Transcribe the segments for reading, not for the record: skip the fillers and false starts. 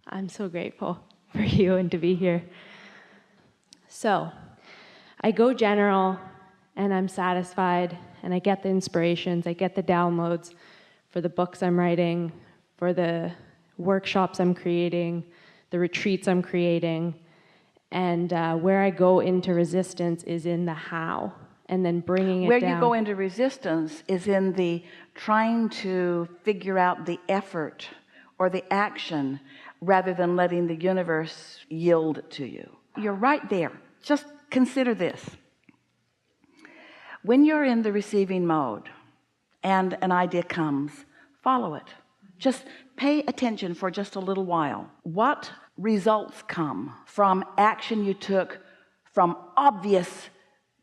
I'm so grateful for you and to be here. So, I go general, and I'm satisfied, and I get the inspirations, I get the downloads for the books I'm writing, for the workshops I'm creating, the retreats I'm creating, and where I go into resistance is in the how, and then bringing it down. Where you go into resistance is in the trying to figure out the effort or the action rather than letting the universe yield to you. You're right there. Just consider this. When you're in the receiving mode and an idea comes, follow it. Just pay attention for just a little while. What results come from action you took from obvious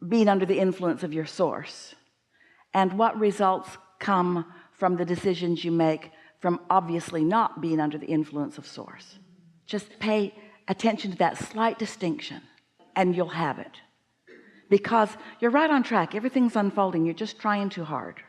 being under the influence of your source? And what results come from the decisions you make from obviously not being under the influence of source? Just pay attention to that slight distinction and you'll have it, because you're right on track. Everything's unfolding. You're just trying too hard.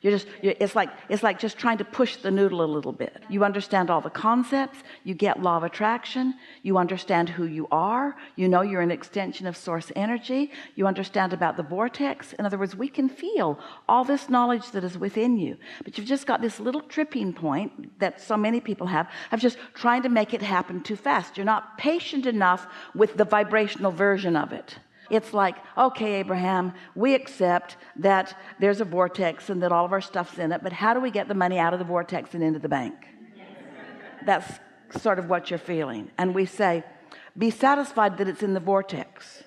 It's like just trying to push the noodle a little bit. You understand all the concepts. You get law of attraction. You understand who you are. You know you're an extension of source energy. You understand about the vortex. In other words, we can feel all this knowledge that is within you, but you've just got this little tripping point that so many people have of just trying to make it happen too fast. You're not patient enough with the vibrational version of it. It's like, okay, Abraham, we accept that there's a vortex and that all of our stuff's in it, but how do we get the money out of the vortex and into the bank? That's sort of what you're feeling. And we say, be satisfied that it's in the vortex.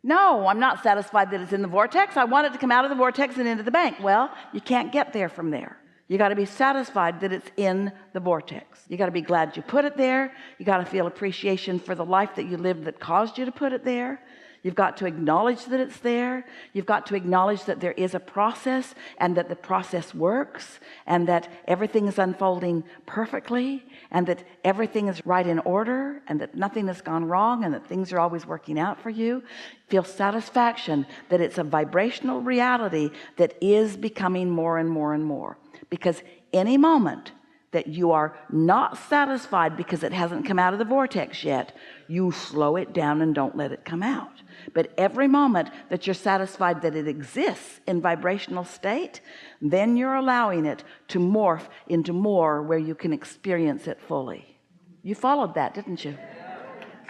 No, I'm not satisfied that it's in the vortex. I want it to come out of the vortex and into the bank. Well, you can't get there from there. You got to be satisfied that it's in the vortex. You got to be glad you put it there. You got to feel appreciation for the life that you lived that caused you to put it there. You've got to acknowledge that it's there. You've got to acknowledge that there is a process and that the process works and that everything is unfolding perfectly and that everything is right in order and that nothing has gone wrong and that things are always working out for you. Feel satisfaction that it's a vibrational reality that is becoming more and more and more. Because any moment that you are not satisfied because it hasn't come out of the vortex yet, you slow it down and don't let it come out. But every moment that you're satisfied that it exists in vibrational state, then you're allowing it to morph into more where you can experience it fully. You followed that, didn't you?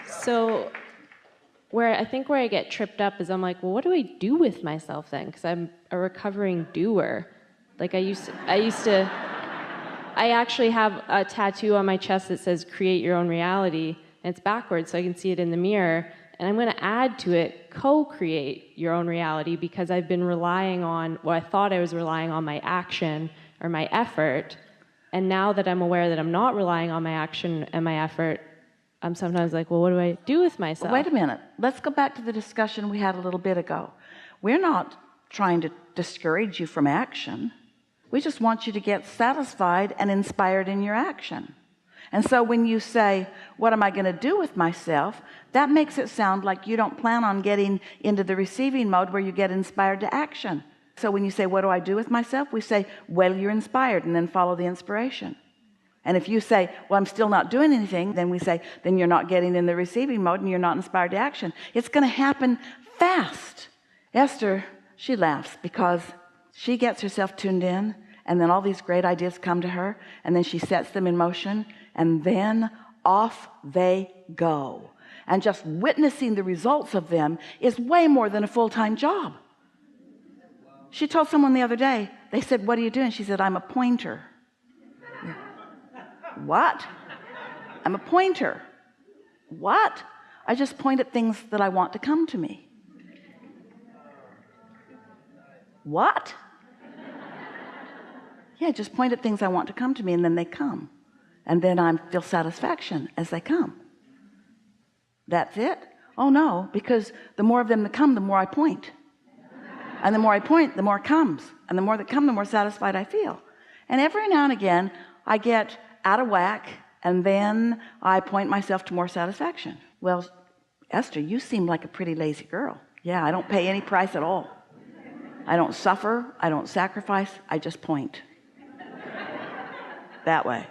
So where I get tripped up is I'm like, well, what do I do with myself then? Because I'm a recovering doer. Like I actually have a tattoo on my chest that says create your own reality, and it's backwards so I can see it in the mirror, and I'm going to add to it co-create your own reality, because I've been relying on, well, I thought I was relying on my action or my effort, and now that I'm aware that I'm not relying on my action and my effort, I'm sometimes like, well, what do I do with myself? Wait a minute. Let's go back to the discussion we had a little bit ago. We're not trying to discourage you from action. We just want you to get satisfied and inspired in your action. And so when you say, what am I going to do with myself? That makes it sound like you don't plan on getting into the receiving mode where you get inspired to action. So when you say, what do I do with myself? We say, well, you're inspired, and then follow the inspiration. And if you say, well, I'm still not doing anything, then we say, then you're not getting in the receiving mode and you're not inspired to action. It's going to happen fast. Esther, she laughs because she gets herself tuned in, and then all these great ideas come to her, and then she sets them in motion, and then off they go. And just witnessing the results of them is way more than a full-time job. She told someone the other day, they said, what are you doing? She said, I'm a pointer. What? I'm a pointer. What? I just point at things that I want to come to me. What? Yeah, just point at things I want to come to me, and then they come. And then I feel satisfaction as they come. That's it? Oh no, because the more of them that come, the more I point. And the more I point, the more it comes. And the more that come, the more satisfied I feel. And every now and again, I get out of whack, and then I point myself to more satisfaction. Well, Esther, you seem like a pretty lazy girl. Yeah, I don't pay any price at all. I don't suffer, I don't sacrifice, I just point. That way.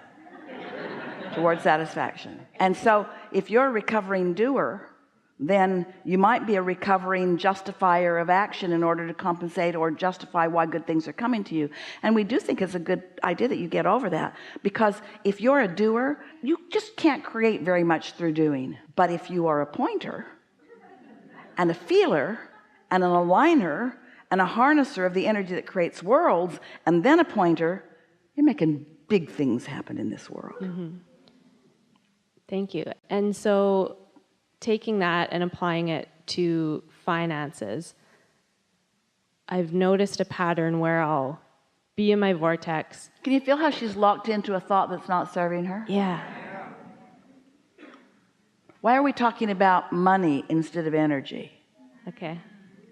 towards satisfaction. And so if you're a recovering doer, then you might be a recovering justifier of action in order to compensate or justify why good things are coming to you. And we do think it's a good idea that you get over that, because if you're a doer, you just can't create very much through doing. But if you are a pointer and a feeler and an aligner and a harnesser of the energy that creates worlds, and then a pointer, you're making big things happen in this world. Mm-hmm. Thank you. And so taking that and applying it to finances, I've noticed a pattern where I'll be in my vortex. Can you feel how she's locked into a thought that's not serving her? Yeah. Why are we talking about money instead of energy? Okay.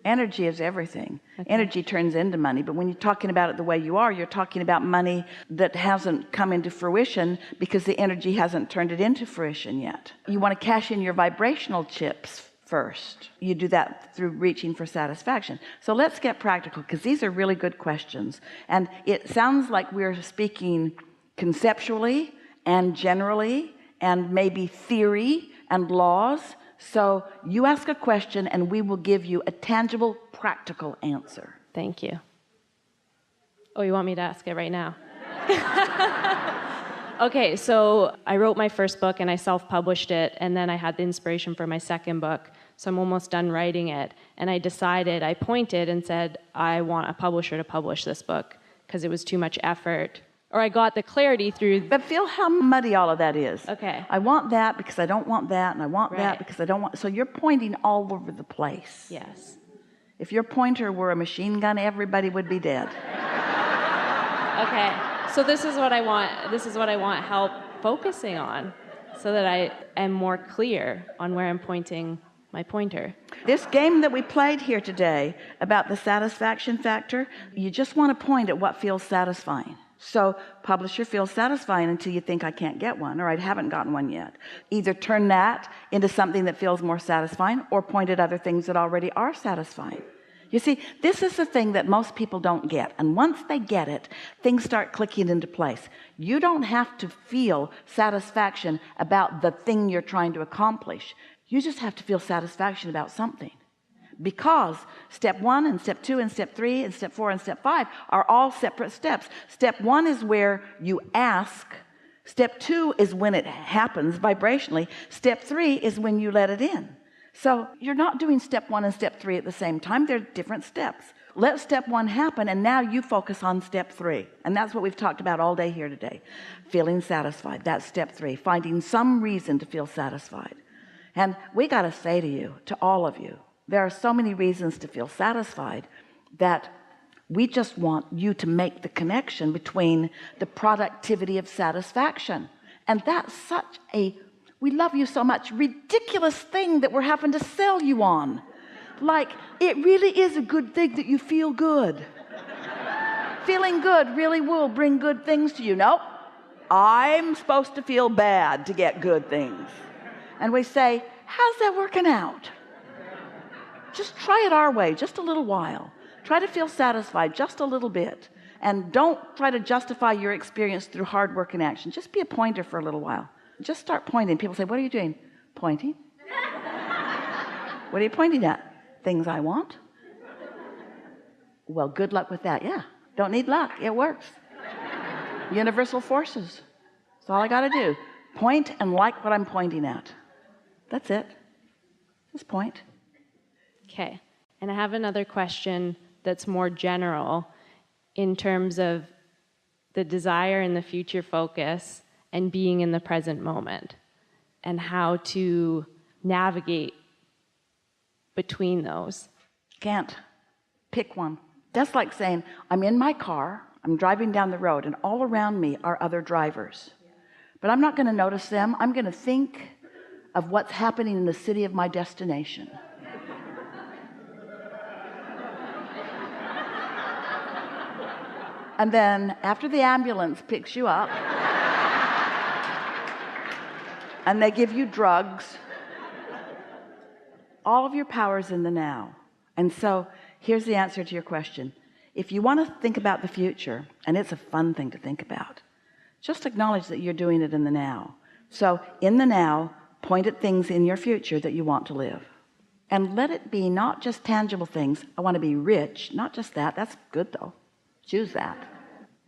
Energy is everything. Okay. Energy turns into money, but when you're talking about it the way you are, you're talking about money that hasn't come into fruition because the energy hasn't turned it into fruition yet. You want to cash in your vibrational chips first. You do that through reaching for satisfaction. So let's get practical, because these are really good questions. And it sounds like we're speaking conceptually and generally and maybe theory and laws. So you ask a question and we will give you a tangible, practical answer. Thank you. Oh, you want me to ask it right now? Okay, so I wrote my first book and I self-published it, and then I had the inspiration for my second book. So I'm almost done writing it. And I decided, I pointed and said, I want a publisher to publish this book because it was too much effort. Or I got the clarity through. But feel how muddy all of that is. Okay. I want that because I don't want that, and I want that Right. because I don't want. So you're pointing all over the place. Yes. If your pointer were a machine gun, everybody would be dead. Okay. So this is what I want. This is what I want help focusing on, so that I am more clear on where I'm pointing my pointer. This game that we played here today about the satisfaction factor, you just want to point at what feels satisfying. So publisher feels satisfying until you think I can't get one, or I haven't gotten one yet. Either turn that into something that feels more satisfying, or point at other things that already are satisfying. You see, this is the thing that most people don't get. And once they get it, things start clicking into place. You don't have to feel satisfaction about the thing you're trying to accomplish. You just have to feel satisfaction about something. Because step 1 and step 2 and step 3 and step 4 and step 5 are all separate steps. Step 1 is where you ask. Step 2 is when it happens vibrationally. Step 3 is when you let it in. So you're not doing step 1 and step 3 at the same time. They're different steps. Let step 1 happen, and now you focus on step 3. And that's what we've talked about all day here today. Feeling satisfied. That's step 3. Finding some reason to feel satisfied. And we got to say to you, to all of you, there are so many reasons to feel satisfied that we just want you to make the connection between the productivity of satisfaction. And that's such a, we love you so much, ridiculous thing that we're having to sell you on. Like, it really is a good thing that you feel good. Feeling good really will bring good things to you. Nope. I'm supposed to feel bad to get good things. And we say, how's that working out? Just try it our way, just a little while. Try to feel satisfied just a little bit. And don't try to justify your experience through hard work and action. Just be a pointer for a little while. Just start pointing. People say, what are you doing? Pointing. What are you pointing at? Things I want. Well, good luck with that. Yeah, don't need luck. It works. Universal forces. That's all I got to do. Point and like what I'm pointing at. That's it. Just point. Okay. And I have another question that's more general in terms of the desire and the future focus and being in the present moment, and how to navigate between those. Can't. Pick one. That's like saying, I'm in my car, I'm driving down the road, and all around me are other drivers. But I'm not going to notice them. I'm going to think of what's happening in the city of my destination. And then after the ambulance picks you up and they give you drugs, all of your power's in the now. And so here's the answer to your question. If you want to think about the future, and it's a fun thing to think about, just acknowledge that you're doing it in the now. So in the now, point at things in your future that you want to live, and let it be not just tangible things. I want to be rich, not just that. That's good though. Choose that.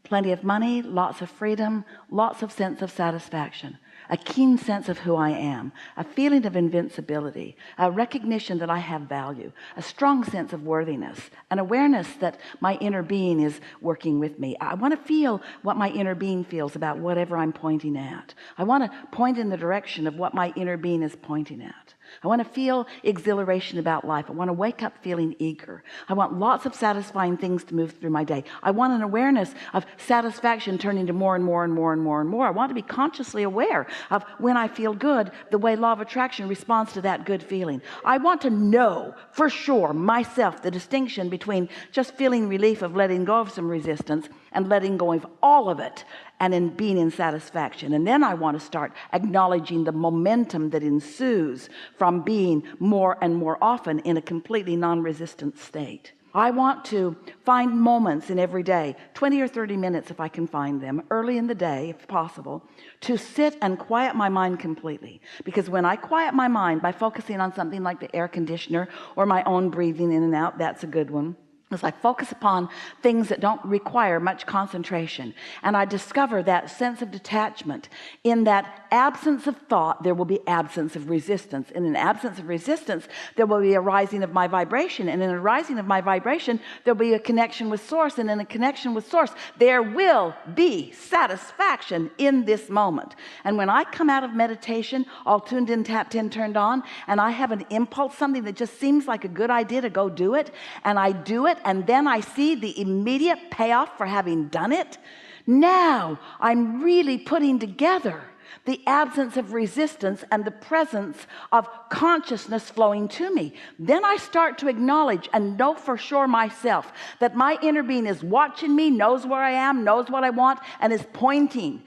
Plenty of money, lots of freedom, lots of sense of satisfaction, a keen sense of who I am, a feeling of invincibility, a recognition that I have value, a strong sense of worthiness, an awareness that my inner being is working with me. I want to feel what my inner being feels about whatever I'm pointing at. I want to point in the direction of what my inner being is pointing at. I want to feel exhilaration about life. I want to wake up feeling eager. I want lots of satisfying things to move through my day. I want an awareness of satisfaction turning to more and more and more and more and more. I want to be consciously aware of when I feel good, the way law of attraction responds to that good feeling. I want to know for sure myself the distinction between just feeling relief of letting go of some resistance and letting go of all of it, and in being in satisfaction. And then I want to start acknowledging the momentum that ensues from being more and more often in a completely non-resistant state. I want to find moments in every day, 20 or 30 minutes if I can find them, early in the day if possible, to sit and quiet my mind completely. Because when I quiet my mind by focusing on something like the air conditioner or my own breathing in and out, that's a good one. As I focus upon things that don't require much concentration, and I discover that sense of detachment. In that absence of thought, there will be absence of resistance. In an absence of resistance, there will be a rising of my vibration, and in a rising of my vibration, there'll be a connection with source, and in a connection with source, there will be satisfaction in this moment. And when I come out of meditation, all tuned in, tapped in, turned on, and I have an impulse, something that just seems like a good idea to go do it, and I do it, and then I see the immediate payoff for having done it. Now I'm really putting together the absence of resistance and the presence of consciousness flowing to me. Then I start to acknowledge and know for sure myself that my inner being is watching me, knows where I am, knows what I want, and is pointing.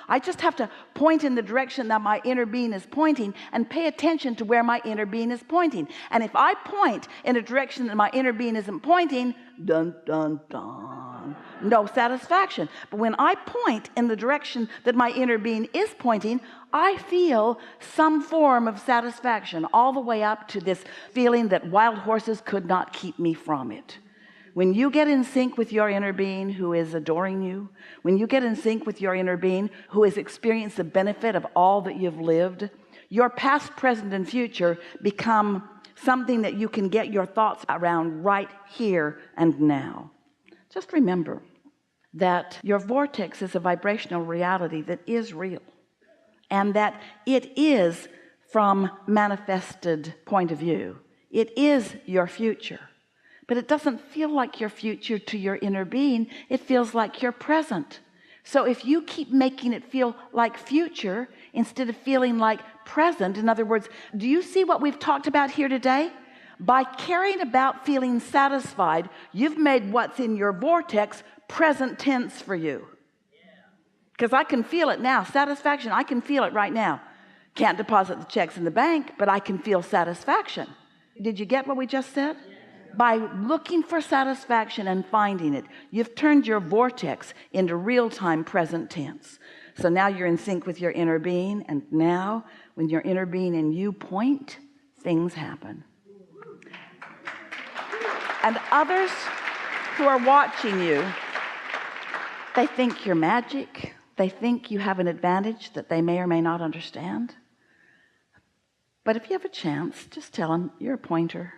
I just have to point in the direction that my inner being is pointing and pay attention to where my inner being is pointing. And if I point in a direction that my inner being isn't pointing, dun dun dun, no satisfaction. But when I point in the direction that my inner being is pointing, I feel some form of satisfaction, all the way up to this feeling that wild horses could not keep me from it. When you get in sync with your inner being who is adoring you, when you get in sync with your inner being who has experienced the benefit of all that you've lived, your past, present, and future become something that you can get your thoughts around right here and now. Just remember that your vortex is a vibrational reality that is real, and that it is, from manifested point of view, it is your future. But it doesn't feel like your future to your inner being. It feels like your present. So if you keep making it feel like future instead of feeling like present, in other words, do you see what we've talked about here today? By caring about feeling satisfied, you've made what's in your vortex present tense for you. Because I can feel it now. Satisfaction, I can feel it right now. Can't deposit the checks in the bank, but I can feel satisfaction. Did you get what we just said? By looking for satisfaction and finding it, you've turned your vortex into real-time present tense. So now you're in sync with your inner being, and now when your inner being and you point, things happen. And others who are watching you, they think you're magic. They think you have an advantage that they may or may not understand. But if you have a chance, just tell them you're a pointer.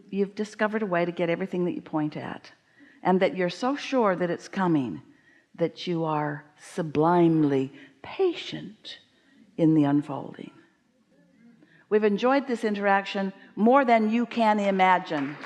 You've discovered a way to get everything that you point at, and that you're so sure that it's coming that you are sublimely patient in the unfolding. We've enjoyed this interaction more than you can imagine.